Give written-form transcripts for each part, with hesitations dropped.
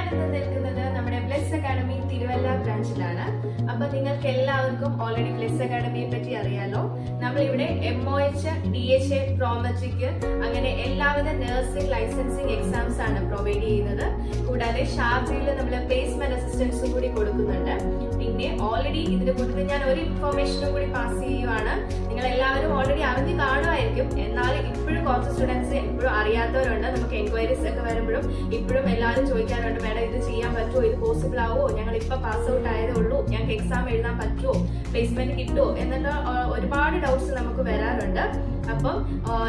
ഞാനിന്ന് നിൽക്കുന്നത് നമ്മുടെ പ്ലസ് അക്കാഡമി തിരുവല്ല ബ്രാഞ്ചിലാണ്. അപ്പൊ നിങ്ങൾക്ക് എല്ലാവർക്കും ഓൾറെഡി പ്ലസ് അക്കാഡമിയെ പറ്റി അറിയാലോ. നമ്മളിവിടെ MOH, DHA, പ്രോമെട്രിക് അങ്ങനെ എല്ലാവിധ നഴ്സിംഗ് ലൈസൻസിങ് എക്സാംസ് ആണ് പ്രൊവൈഡ് ചെയ്യുന്നത്. കൂടാതെ ഷാർജയിൽ നമ്മൾ പ്ലേസ്മെന്റ് അസിസ്റ്റൻസും കൂടി കൊടുക്കുന്നുണ്ട്. പിന്നെ ഓൾറെഡി ഇതിന്റെ കൂട്ടത്തിൽ ഞാൻ ഒരു ഇൻഫർമേഷനും കൂടി പാസ് ചെയ്യുവാണ്. നിങ്ങൾ എല്ലാവരും ഓൾറെഡി അറിഞ്ഞു കാണുമായിരിക്കും, എന്നാൽ ഇപ്പോഴും കുറച്ച് സ്റ്റുഡൻസ് ഇപ്പോഴും അറിയാത്തവരുണ്ട്. നമുക്ക് എൻക്വയറീസ് ഒക്കെ വരുമ്പോഴും ഇപ്പോഴും എല്ലാവരും ചോദിക്കാറുണ്ട്, മാഡം ഇത് ചെയ്യാൻ പറ്റുമോ, ഇത് പോസിബിൾ ആവുമോ, ഞങ്ങൾ ഇപ്പൊ പാസ് ഔട്ട് ആയതേ ഉള്ളൂ, ഞങ്ങൾക്ക് എക്സാം എഴുതാൻ പറ്റുമോ, പ്ലേസ്മെന്റ് കിട്ടുമോ എന്നിട്ട് ഒരുപാട് ഡൗട്ട്സ് നമുക്ക് വരാറുണ്ട്. അപ്പം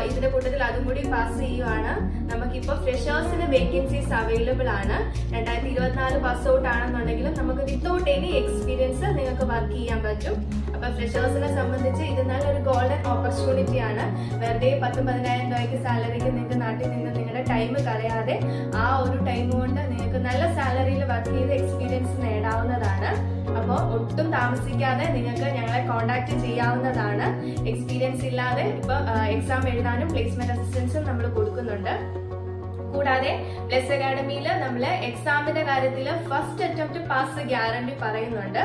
ഇതിന്റെ കൂട്ടത്തിൽ അതും കൂടി പാസ് ചെയ്യുവാണ്. നമുക്കിപ്പോ ഫ്രഷേഴ്സിന് വേക്കൻസീസ് അവൈലബിൾ ആണ്. 2024 പാസ് ഔട്ട് ആണെന്നുണ്ടെങ്കിലും നമുക്ക് വിത്തൗട്ട് എനി എക്സ്പീരിയൻസ് നിങ്ങൾക്ക് വർക്ക് ചെയ്യാൻ പറ്റും. അപ്പൊ ഫ്രഷേഴ്സിനെ സംബന്ധിച്ച് ഇത് നല്ലൊരു ഗോൾഡൻ ഓപ്പർച്യൂണിറ്റി ആണ്. വെറുതെ 10-15,000 രൂപയ്ക്ക് സാലറിക്ക് നിങ്ങൾക്ക് നാട്ടിൽ നിന്ന് നിങ്ങളുടെ ടൈം കളയാതെ ആ ഒരു ടൈം കൊണ്ട് നിങ്ങൾക്ക് നല്ല സാലറിയിൽ വർക്ക് ചെയ്ത് എക്സ്പീരിയൻസ് നേടാവുന്നതാണ്. അപ്പോൾ ഒട്ടും താമസിക്കാതെ നിങ്ങൾക്ക് ഞങ്ങളെ കോൺടാക്ട് ചെയ്യാവുന്നതാണ്. എക്സ്പീരിയൻസ് ഇല്ലാതെ ഇപ്പൊ എക്സാം എഴുതാനും പ്ലേസ്മെന്റ് അസിസ്റ്റൻസും നമ്മൾ കൊടുക്കുന്നുണ്ട്. കൂടാതെ പ്ലസ് അക്കാഡമിയിൽ നമ്മൾ എക്സാമിന്റെ കാര്യത്തിൽ ഫസ്റ്റ് അറ്റംപ്റ്റ് പാസ് ഗ്യാരണ്ടി പറയുന്നുണ്ട്.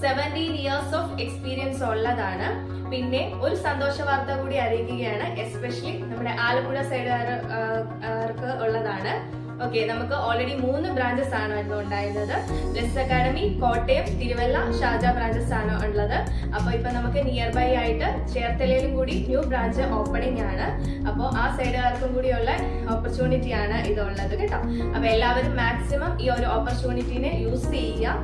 17 ഇയേഴ്സ് ഓഫ് എക്സ്പീരിയൻസ് ഉള്ളതാണ്. പിന്നെ ഒരു സന്തോഷ വാർത്ത കൂടി അറിയിക്കുകയാണ്, എസ്പെഷ്യലി നമ്മുടെ ആലപ്പുഴ സൈഡുകാർക്ക് ഉള്ളതാണ്. ഓക്കെ, നമുക്ക് ഓൾറെഡി 3 ബ്രാഞ്ചസ് ആണ് ഉണ്ടായിരുന്നത്. Plus academy Kottayam, Thiruvalla, Sharjah branches ആണ് ഉള്ളത്. അപ്പൊ ഇപ്പൊ നമുക്ക് നിയർ ബൈ ആയിട്ട് ചേർത്തലയിലും കൂടി ന്യൂ ബ്രാഞ്ച് ഓപ്പണിംഗ് ആണ്. അപ്പോൾ ആ സൈഡുകാർക്കും കൂടിയുള്ള ഓപ്പർച്യൂണിറ്റി ആണ് ഇതുള്ളത് കേട്ടോ. അപ്പൊ എല്ലാവരും മാക്സിമം ഈ ഒരു ഓപ്പർച്യൂണിറ്റിനെ യൂസ് ചെയ്യുക,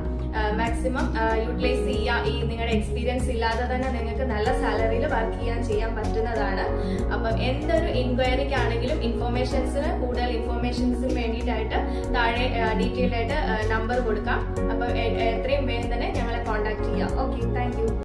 മാക്സിമം യൂട്ടിലൈസ് ചെയ്യുക. ഈ നിങ്ങളുടെ എക്സ്പീരിയൻസ് ഇല്ലാതെ തന്നെ നിങ്ങൾക്ക് നല്ല സാലറിയിൽ വർക്ക് ചെയ്യാൻ പറ്റുന്നതാണ്. അപ്പം എന്തൊരു ഇൻക്വയറിക്കാണെങ്കിലും ഇൻഫോർമേഷൻസിന് കൂടുതൽ ഇൻഫോർമേഷൻസിന് വേണ്ടിയിട്ടായിട്ട് താഴെ ഡീറ്റെയിൽഡ് ആയിട്ട് നമ്പർ കൊടുക്കാം. അപ്പം എത്രയും വേഗം തന്നെ ഞങ്ങളെ കോൺടാക്ട് ചെയ്യാം. Okay, thank you.